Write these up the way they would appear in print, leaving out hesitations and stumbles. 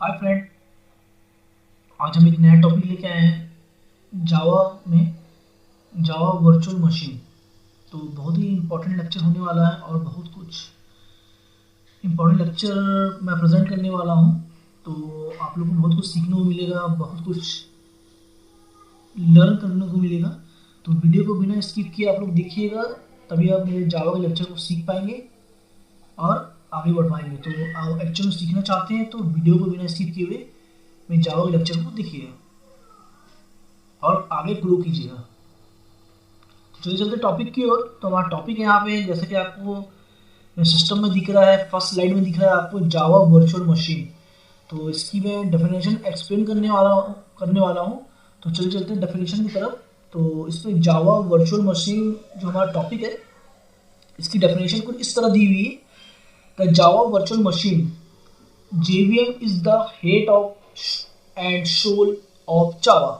Hi friend. आज हम एक नया टॉपिक लेके आए हैं जावा में, जावा वर्चुअल मशीन। तो बहुत ही इम्पोर्टेंट लेक्चर होने वाला है और बहुत कुछ इम्पोर्टेंट लेक्चर मैं प्रेजेंट करने वाला हूँ। तो आप लोगों को बहुत कुछ सीखने को मिलेगा, बहुत कुछ लर्न करने को मिलेगा। तो वीडियो को बिना स्किप किए आप लोग देखिएगा, तभी आप मेरे जावा के लेक्चर को सीख पाएंगे और आगे बढ़ पाएंगे। तो आप एक्चुअल में सीखना चाहते हैं तो वीडियो को बिना स्किप किए हुए मेरे जावा के लेक्चर को देखिएगा और आगे ग्रो कीजिएगा। चलिए चलते टॉपिक की ओर। तो हमारा टॉपिक यहाँ पे जैसे कि आपको सिस्टम में दिख रहा है, फर्स्ट स्लाइड में दिख रहा है आपको जावा वर्चुअल मशीन। तो इसकी मैं डेफिनेशन एक्सप्लेन करने वाला हूँ। तो चलिए चलते हैं डेफिनेशन की तरफ। तो इसमें जावा वर्चुअल मशीन जो हमारा टॉपिक है, इसकी डेफिनेशन कुछ इस तरह दी हुई है। The Java virtual machine JVM is the head of and soul of Java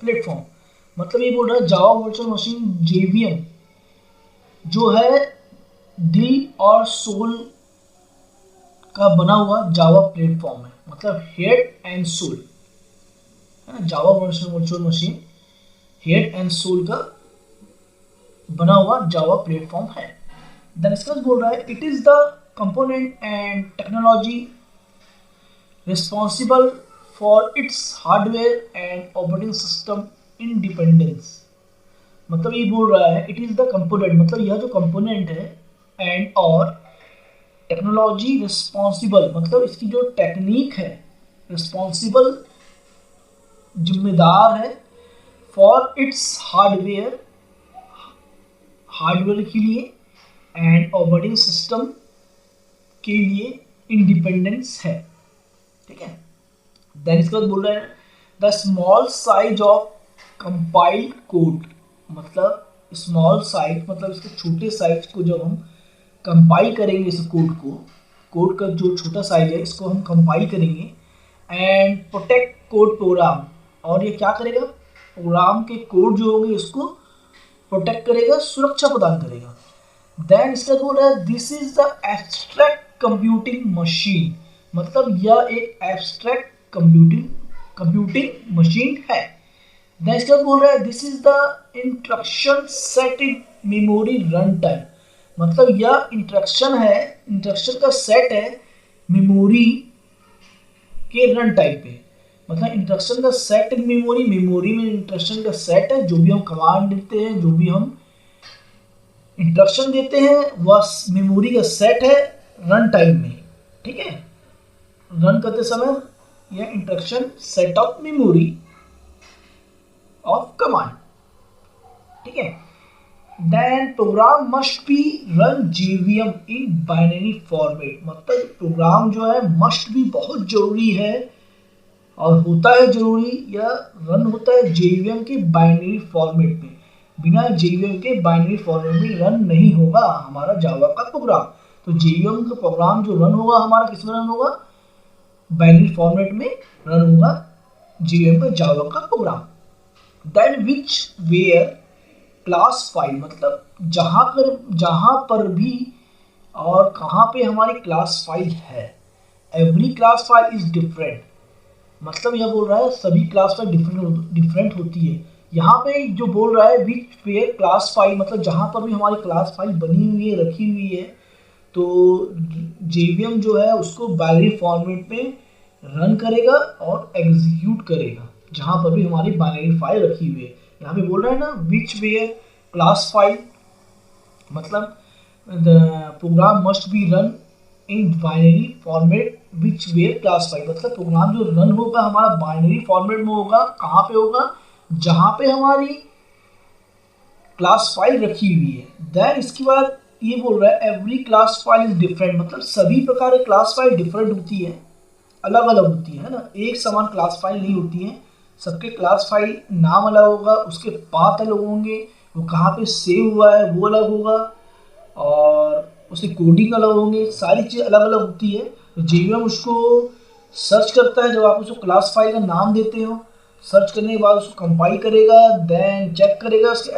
platform. मतलब ये बोल रहा है जावा वर्चुअल मशीन JVM जो है दिल और सोल का बना हुआ जावा प्लेटफॉर्म है। मतलब हेड एंड सोल है ना, Java virtual machine head and soul का बना हुआ जावा प्लेटफॉर्म है। देन इसका बोल रहा है it is the component and technology responsible for its hardware and operating system independence. मतलब ये बोल रहा है इट इज़ द कंपोनेंट, मतलब यह जो कंपोनेंट है एंड और टेक्नोलॉजी रिस्पॉन्सिबल, मतलब इसकी जो टेक्निक है, रिस्पॉन्सिबल जिम्मेदार है फॉर इट्स हार्डवेयर, हार्डवेयर के लिए एंड ऑपरेटिंग सिस्टम के लिए इंडिपेंडेंस है। ठीक है। देन इसके बाद बोल रहे हैं the small size of compiled code. मतलब स्मॉल साइज मतलब इसके छोटे साइज को जब हम कंपाइल करेंगे, इस कोड का जो छोटा साइज है इसको हम कंपाइल करेंगे एंड प्रोटेक्ट कोड प्रोग्राम। और ये क्या करेगा, प्रोग्राम के कोड जो होंगे इसको प्रोटेक्ट करेगा, सुरक्षा प्रदान करेगा। देन इसका बोल रहा है this is the abstract computing machine. मतलब यह एक एब्स्ट्रैक्ट कंप्यूटिंग मशीन है। देन इसके बाद बोल रहा है this is the instruction set in memory run time. मतलब यह इंस्ट्रक्शन है, इंस्ट्रक्शन का सेट है मेमोरी के रन टाइम पे। मतलब इंस्ट्रक्शन का सेट इन मेमोरी, मेमोरी में इंस्ट्रक्शन का सेट है, जो भी हम कमांड देते हैं, जो भी हम इंस्ट्रक्शन देते हैं वह मेमोरी का सेट है रन टाइम में। ठीक है, रन करते समय यह instruction set of memory of command. ठीक है। Then program must be run JVM in binary format. मतलब प्रोग्राम जो है मस्ट भी बहुत जरूरी है और होता है जरूरी, यह रन होता है JVM के बाइनरी फॉर्मेट में। बिना JVM के बाइनरी फॉर्मेट में रन नहीं होगा हमारा जावा का प्रोग्राम। तो JVM का प्रोग्राम जो रन होगा हमारा किस में रन होगा, बाइनरी फॉर्मेट में रन होगा JVM का जावा का program. Then which where class file, मतलब जहाँ पर भी और कहाँ पे हमारी क्लास फाइल है, every class file is different. मतलब यह बोल रहा है सभी क्लास फाइल डिफरेंट होती है। यहाँ पे जो बोल रहा है विच वेयर क्लास फाइल, मतलब जहाँ पर भी हमारी क्लास फाइल बनी हुई है, रखी हुई है, तो JVM जो है उसको बाइनरी फॉर्मेट में रन करेगा और एग्जीक्यूट करेगा जहाँ पर भी हमारी बाइनरी फाइल रखी हुई है। यहाँ पे बोल रहा है ना विच वेयर क्लास फाइल, मतलब the program must be run in binary format which where class file. मतलब प्रोग्राम जो रन होगा हमारा बाइनरी फॉर्मेट में होगा, कहाँ पे होगा, जहाँ पे हमारी क्लास फाइल रखी हुई है। देन इसके बाद ये बोल रहा है every class file is different. मतलब सभी प्रकार की क्लास फाइल डिफरेंट होती है, अलग अलग होती है ना, एक समान क्लास फाइल नहीं होती है। सबके क्लास फाइल नाम अलग होगा, उसके पाथ अलग होंगे, वो कहाँ पे सेव हुआ है वो अलग होगा, और उसके कोडिंग अलग होंगे, सारी चीज़ अलग अलग होती है। तो JVM उसको सर्च करता है, जब आप उसको क्लास फाइल का नाम देते हो, सर्च करने के बाद उसको कंपाइल करेगा, देन चेक करेगा उसके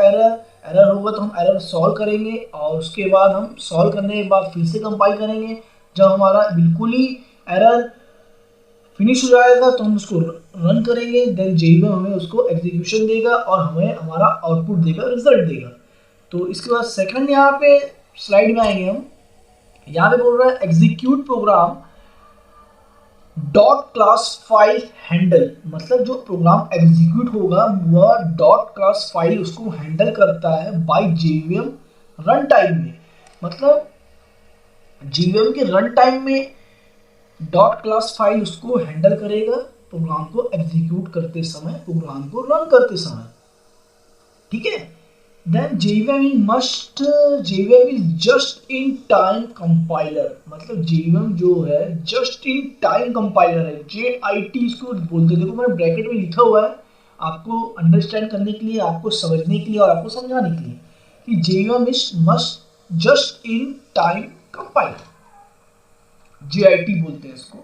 एरर होगा तो हम एरर सॉल्व करेंगे, और उसके बाद हम सॉल्व करने के बाद फिर से कंपाइल करेंगे। जब हमारा बिल्कुल ही एरर फिनिश हो जाएगा तो हम उसको रन करेंगे, देन JVM हमें उसको एग्जीक्यूशन देगा और हमें हमारा आउटपुट देगा, रिजल्ट देगा। तो इसके बाद सेकंड यहाँ पे स्लाइड में आएंगे हम। यहाँ पे बोल रहा है execute program dot class file handle, मतलब जो प्रोग्राम एग्जीक्यूट होगा वह डॉट क्लास फाइल उसको हैंडल करता है बाय JVM रन टाइम में। मतलब JVM के रन टाइम में डॉट क्लास फाइल उसको हैंडल करेगा प्रोग्राम को एग्जीक्यूट करते समय, प्रोग्राम को रन करते समय। ठीक है। Then JVM is just in time compiler, मतलब JVM जो है जस्ट इन टाइम कंपाइलर है, JIT इसको बोलते हैं। देखो मैंने ब्रैकेट में लिखा हुआ है आपको अंडरस्टैंड करने के लिए, आपको समझने के लिए और आपको समझाने के लिए कि JVM is must just in time compiler, JIT बोलते हैं इसको।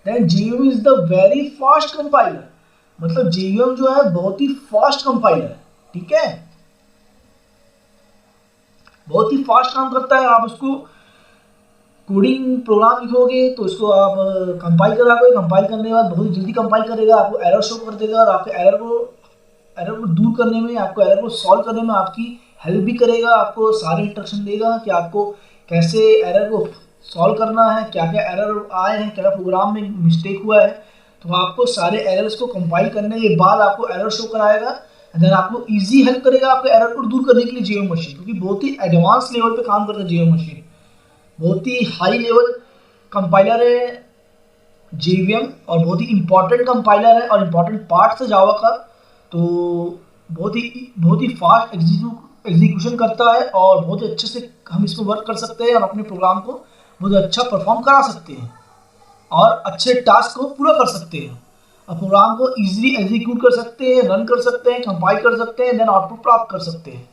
Then JVM is the very fast compiler, मतलब JVM जो है बहुत ही फास्ट कंपाइलर है। ठीक है, बहुत ही फास्ट काम करता है। आप उसको कोडिंग प्रोग्राम लिखोगे तो इसको आप कंपाइल कराओगे, कंपाइल करने के बाद बहुत ही जल्दी कंपाइल करेगा, आपको एरर शो कर देगा और आपके एरर को दूर करने में, आपको एरर को सॉल्व करने में आपकी हेल्प भी करेगा, आपको सारे इंस्ट्रक्शन देगा कि आपको कैसे एरर को सॉल्व करना है, क्या क्या एरर आए हैं, क्या प्रोग्राम में मिस्टेक हुआ है। तो आपको सारे एरर्स को कंपाइल करने के बाद आपको एरर शो कराएगा, देन आपको इजी हेल्प करेगा आपको एरर को दूर करने के लिए JVM मशीन, क्योंकि बहुत ही एडवांस लेवल पे काम करता है JVM मशीन, बहुत ही हाई लेवल कंपाइलर है JVM और बहुत ही इंपॉर्टेंट कंपाइलर है और इम्पॉर्टेंट पार्ट है जावा का। तो बहुत ही फास्ट एग्जीक्यूशन करता है और बहुत अच्छे से हम इसमें वर्क कर सकते हैं और अपने प्रोग्राम को बहुत अच्छा परफॉर्म करा सकते हैं और अच्छे टास्क को पूरा कर सकते हैं और प्रोग्राम को इजीली एग्जीक्यूट कर सकते हैं, रन कर सकते हैं, कंपाइल कर सकते हैं, देन आउटपुट प्राप्त कर सकते हैं।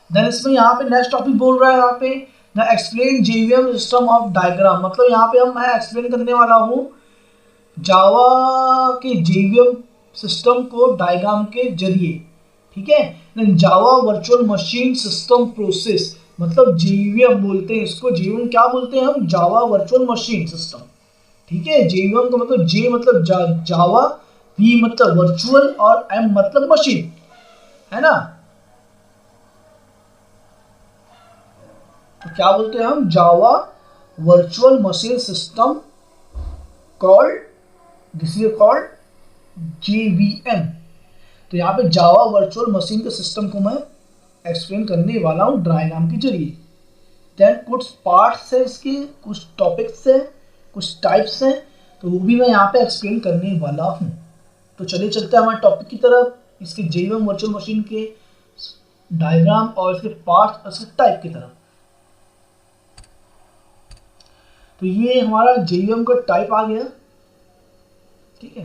देन इसमें यहाँ पे नेक्स्ट टॉपिक बोल रहा है यहाँ पे the explain JVM system of diagram, मतलब यहाँ पे मैं एक्सप्लेन करने वाला हूँ जावा के JVM सिस्टम को डायग्राम के जरिए। ठीक है। Then Java virtual machine system process, मतलब JVM बोलते हैं इसको, JVM क्या बोलते हैं हम, जावा वर्चुअल मशीन सिस्टम। ठीक है। JVM का मतलब J मतलब जावा, V मतलब वर्चुअल और M मतलब मशीन, है ना। तो क्या बोलते हैं हम, जावा virtual machine system called, this is called JVM। तो यहाँ पे जावा वर्चुअल मशीन के सिस्टम को मैं एक्सप्लेन करने वाला हूँ डायग्राम के जरिए। देन कुछ पार्ट्स है इसके, कुछ टॉपिक्स है, कुछ टाइप्स हैं, तो वो भी मैं यहाँ पे एक्सप्लेन करने वाला हूँ। तो चलिए चलते हैं हमारे टॉपिक की तरफ, इसके JVM वर्चुअल मशीन के डायग्राम और इसके पार्ट्स और इसके टाइप की तरफ। तो ये हमारा JVM का टाइप आ गया। ठीक है।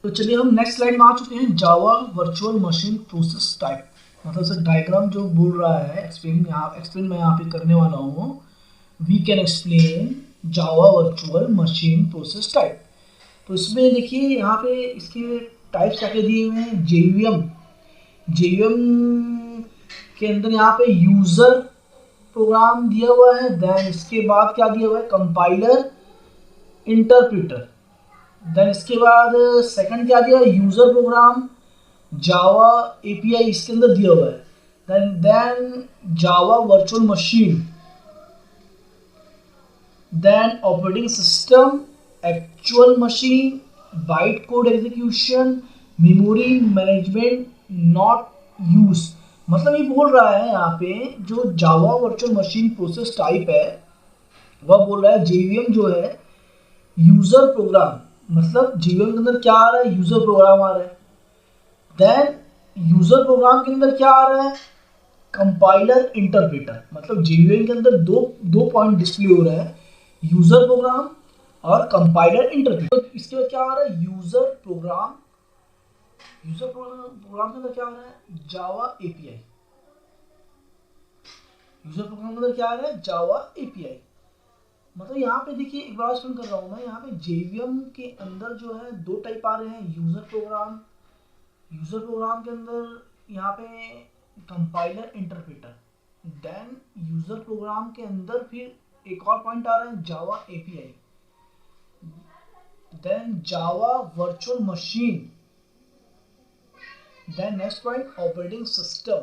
तो चलिए हम नेक्स्ट स्लाइड में आ चुके हैं, जावा वर्चुअल मशीन प्रोसेस टाइप, मतलब सर डायग्राम जो बोल रहा है एक्सप्लेन मैं यहाँ पे करने वाला हूँ। We can explain Java virtual machine process type. तो इसमें देखिए यहाँ पे इसके टाइप्स क्या क्या दिए हुए हैं। JVM के अंदर यहाँ पे यूजर प्रोग्राम दिया हुआ है, देन इसके बाद क्या दिया हुआ है, कंपाइलर इंटरप्रेटर, देन इसके बाद सेकंड क्या दिया, यूजर प्रोग्राम जावा API इसके अंदर दिया हुआ है, then Java virtual machine, then operating system, actual machine, byte code execution, memory management not use. मतलब ये बोल रहा है यहाँ पे जो Java virtual machine process type है वह बोल रहा है JVM जो है यूजर प्रोग्राम, मतलब JVM के अंदर क्या आ रहा है, यूजर प्रोग्राम आ रहा है। देन यूजर प्रोग्राम के अंदर क्या आ रहा है, कंपाइलर इंटरप्रेटर, मतलब JVM के अंदर दो पॉइंट डिस्प्ले हो रहा है, यूजर प्रोग्राम और कंपाइलर इंटरप्रेटर। तो इसके बाद क्या आ रहा है, यूजर प्रोग्राम के अंदर क्या आ रहा है, जावा API, यूजर प्रोग्राम के अंदर क्या आ रहा है, जावा API। मतलब यहाँ पे देखिए एक बार एक्सप्लेन कर रहा हूँ मैं, यहाँ पे JVM के अंदर जो है दो टाइप आ रहे हैं, यूजर प्रोग्राम के अंदर यहाँ पे compiler interpreter, then user program के अंदर फिर एक और पॉइंट आ रहा है जावा API, then Java virtual machine, then next point operating system,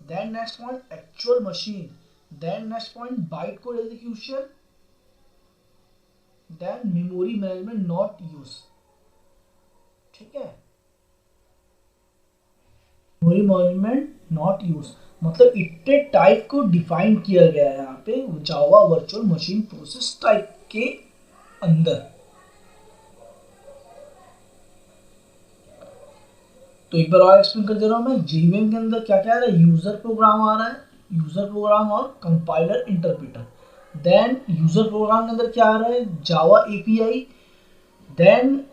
then next point actual machine, then next point bytecode execution, then memory management not use. ठीक है, memory management not use मतलब इतने टाइप को define किया गया है यहाँ पे जावा वर्चुअल मशीन प्रोसेस टाइप के अंदर। तो एक बार और एक्सप्लेन कर दे रहा हूँ मैं, जेवीएम के अंदर क्या क्या आ रहा है, यूजर प्रोग्राम आ रहा है, यूजर प्रोग्राम और compiler interpreter. Then user program के अंदर क्या आ रहा है, Java API, then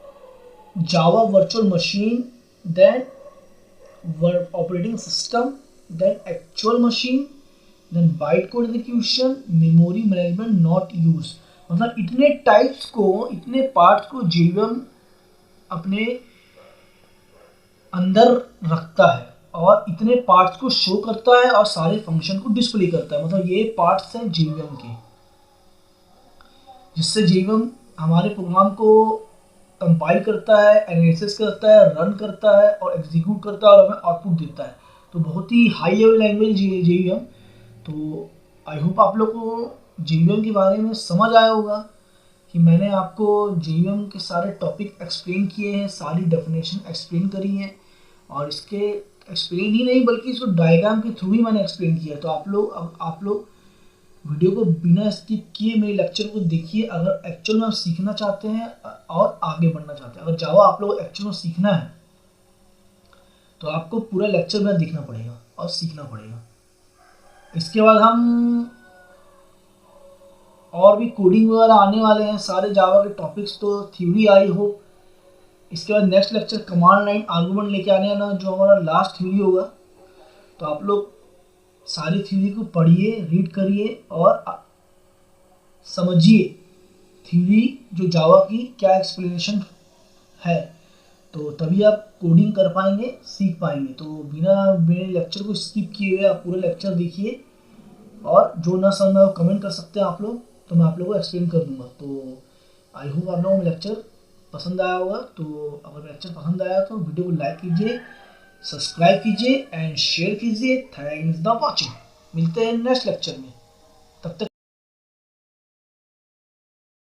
Java virtual machine, then operating system, then actual machine, then byte code execution, memory management not use. मतलब इतने टाइप्स को, इतने पार्ट्स को जेवीएम अपने अंदर रखता है और इतने पार्ट्स को शो करता है और सारे फंक्शन को डिस्प्ले करता है। मतलब ये पार्ट्स हैं जेवीएम के, जिससे जेवीएम हमारे प्रोग्राम को कंपाइल करता है, एनालिसिस करता है, रन करता है और एग्जीक्यूट करता है और हमें आउटपुट देता है। तो बहुत ही हाई लेवल लैंग्वेज है जेवीएम। तो आई होप आप लोग को जेवीएम के बारे में समझ आया होगा कि मैंने आपको जेवीएम के सारे टॉपिक एक्सप्लेन किए हैं, सारी डेफिनेशन एक्सप्लेन करी है और इसके एक्सप्लेन ही नहीं बल्कि इसको डायग्राम के थ्रू ही मैंने एक्सप्लेन किया। तो आप लोग वीडियो को बिना स्किप किए मेरे लेक्चर को देखिए अगर एक्चुअल में आप सीखना चाहते हैं और आगे बढ़ना चाहते हैं। अगर जावा आप लोग एक्चुअल में सीखना है तो आपको पूरा लेक्चर में देखना पड़ेगा और सीखना पड़ेगा। इसके बाद हम और भी कोडिंग वगैरह आने वाले हैं, सारे जावा के टॉपिक्स तो थ्योरी आई होप। इसके बाद next lecture command line argument लेके आने वाला जो हमारा लास्ट थ्योरी होगा। तो आप लोग सारी थ्योरी को पढ़िए, रीड करिए और समझिए थ्योरी जो जावा की क्या एक्सप्लेनेशन है, तो तभी आप कोडिंग कर पाएंगे, सीख पाएंगे। तो बिना मेरे लेक्चर को स्किप किए हुए आप पूरा लेक्चर देखिए और जो ना समझ में वो कमेंट कर सकते हैं आप लोग, तो मैं आप लोगों को एक्सप्लेन कर दूंगा। तो आई होप आप लोगों को लेक्चर पसंद आया होगा। तो अगर लेक्चर पसंद आया तो वीडियो को लाइक कीजिए, सब्सक्राइब कीजिए एंड शेयर कीजिए। Thanks for watching. मिलते हैं नेक्स्ट लेक्चर में।